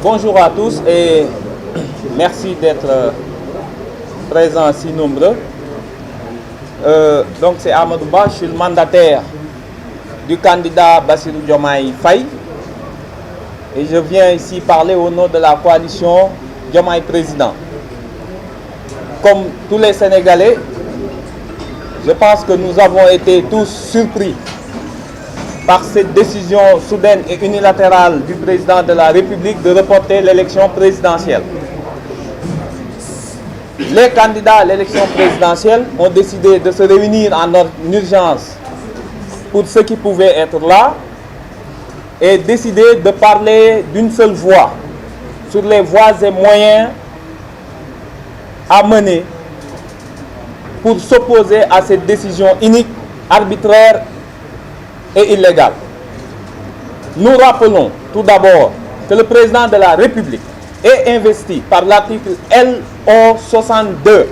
Bonjour à tous et merci d'être présents si nombreux. Donc c'est Amadou Ba, je suis le mandataire du candidat Bassirou Diomaye Faye et je viens ici parler au nom de la coalition Diomaye Président. Comme tous les Sénégalais, je pense que nous avons été tous surpris par cette décision soudaine et unilatérale du président de la République de reporter l'élection présidentielle. Les candidats à l'élection présidentielle ont décidé de se réunir en urgence pour ceux qui pouvaient être là et décider de parler d'une seule voix sur les voies et moyens à mener pour s'opposer à cette décision inique, arbitraire et illégale. Nous rappelons tout d'abord que le président de la République est investi par l'article LO 62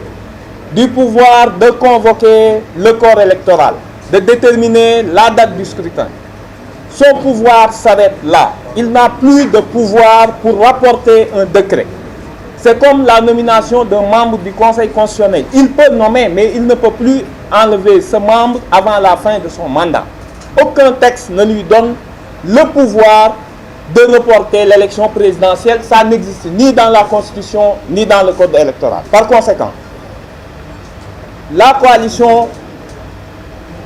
du pouvoir de convoquer le corps électoral, de déterminer la date du scrutin. Son pouvoir s'arrête là. Il n'a plus de pouvoir pour rapporter un décret. C'est comme la nomination d'un membre du Conseil constitutionnel. Il peut nommer, mais il ne peut plus enlever ce membre avant la fin de son mandat. Aucun texte ne lui donne le pouvoir de reporter l'élection présidentielle. Ça n'existe ni dans la Constitution, ni dans le Code électoral. Par conséquent, la coalition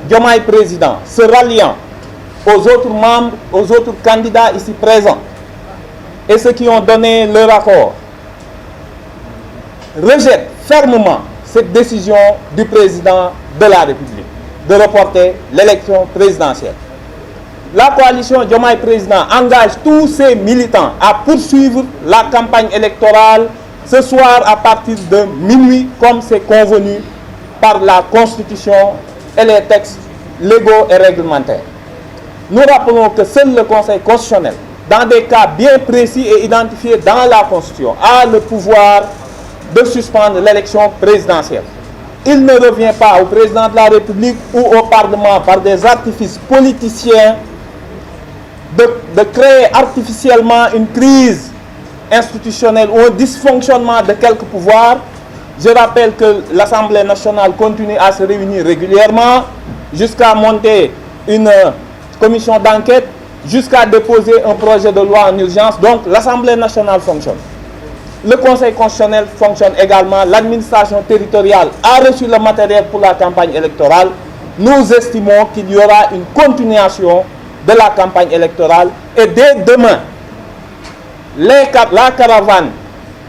Diomaye Président, se ralliant aux autres membres, aux autres candidats ici présents, et ceux qui ont donné leur accord, rejette fermement cette décision du président de la République de reporter l'élection présidentielle. La coalition Diomaye Président engage tous ses militants à poursuivre la campagne électorale ce soir à partir de minuit, comme c'est convenu par la Constitution et les textes légaux et réglementaires. Nous rappelons que seul le Conseil constitutionnel, dans des cas bien précis et identifiés dans la Constitution, a le pouvoir de suspendre l'élection présidentielle. Il ne revient pas au président de la République ou au Parlement par des artifices politiciens de créer artificiellement une crise institutionnelle ou un dysfonctionnement de quelques pouvoirs. Je rappelle que l'Assemblée nationale continue à se réunir régulièrement jusqu'à monter une commission d'enquête, jusqu'à déposer un projet de loi en urgence. Donc l'Assemblée nationale fonctionne. Le Conseil constitutionnel fonctionne également. L'administration territoriale a reçu le matériel pour la campagne électorale. Nous estimons qu'il y aura une continuation de la campagne électorale. Et dès demain, la caravane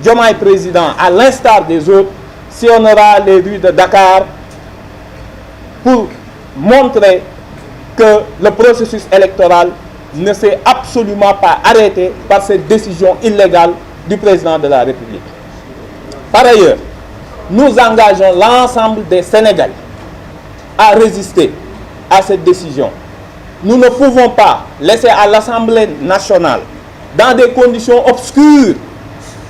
Diomaye Président, à l'instar des autres, sillonnera les rues de Dakar pour montrer que le processus électoral ne s'est absolument pas arrêté par cette décision illégale du président de la République. Par ailleurs, nous engageons l'ensemble des Sénégalais à résister à cette décision. Nous ne pouvons pas laisser à l'Assemblée nationale, dans des conditions obscures,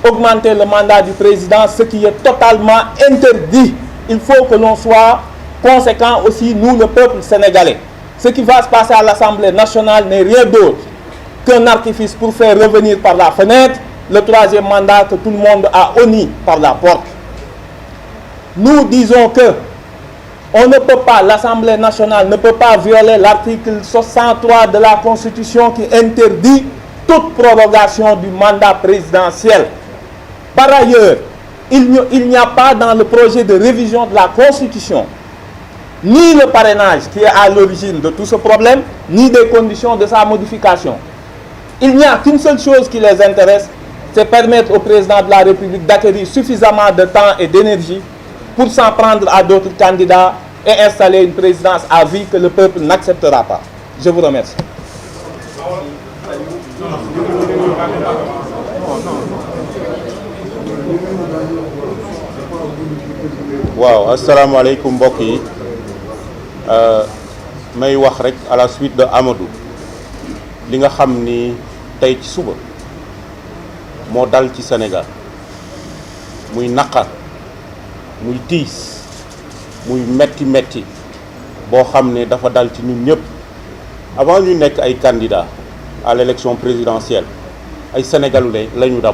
augmenter le mandat du président, ce qui est totalement interdit. Il faut que l'on soit conséquent aussi, nous, le peuple sénégalais. Ce qui va se passer à l'Assemblée nationale n'est rien d'autre qu'un artifice pour faire revenir par la fenêtre le troisième mandat que tout le monde a honni par la porte. Nous disons que on ne peut pas, l'Assemblée nationale ne peut pas violer l'article 63 de la Constitution qui interdit toute prorogation du mandat présidentiel. Par ailleurs, il n'y a pas dans le projet de révision de la Constitution ni le parrainage qui est à l'origine de tout ce problème, ni des conditions de sa modification. Il n'y a qu'une seule chose qui les intéresse, c'est permettre au président de la République d'acquérir suffisamment de temps et d'énergie pour s'en prendre à d'autres candidats et installer une présidence à vie que le peuple n'acceptera pas. Je vous remercie. Waaw, asalaamaaleykum mbokk yi. May wax rek à la suite de Amadou li nga xam ni tey ci suba moo dal ci Sénégal muy naqar muy tiis muy metti boo xam ne dafa dal ci ñun ñëpp avant ñu nekk ay candidats à l'élection présidentielle ay sénégalais lañu d'abord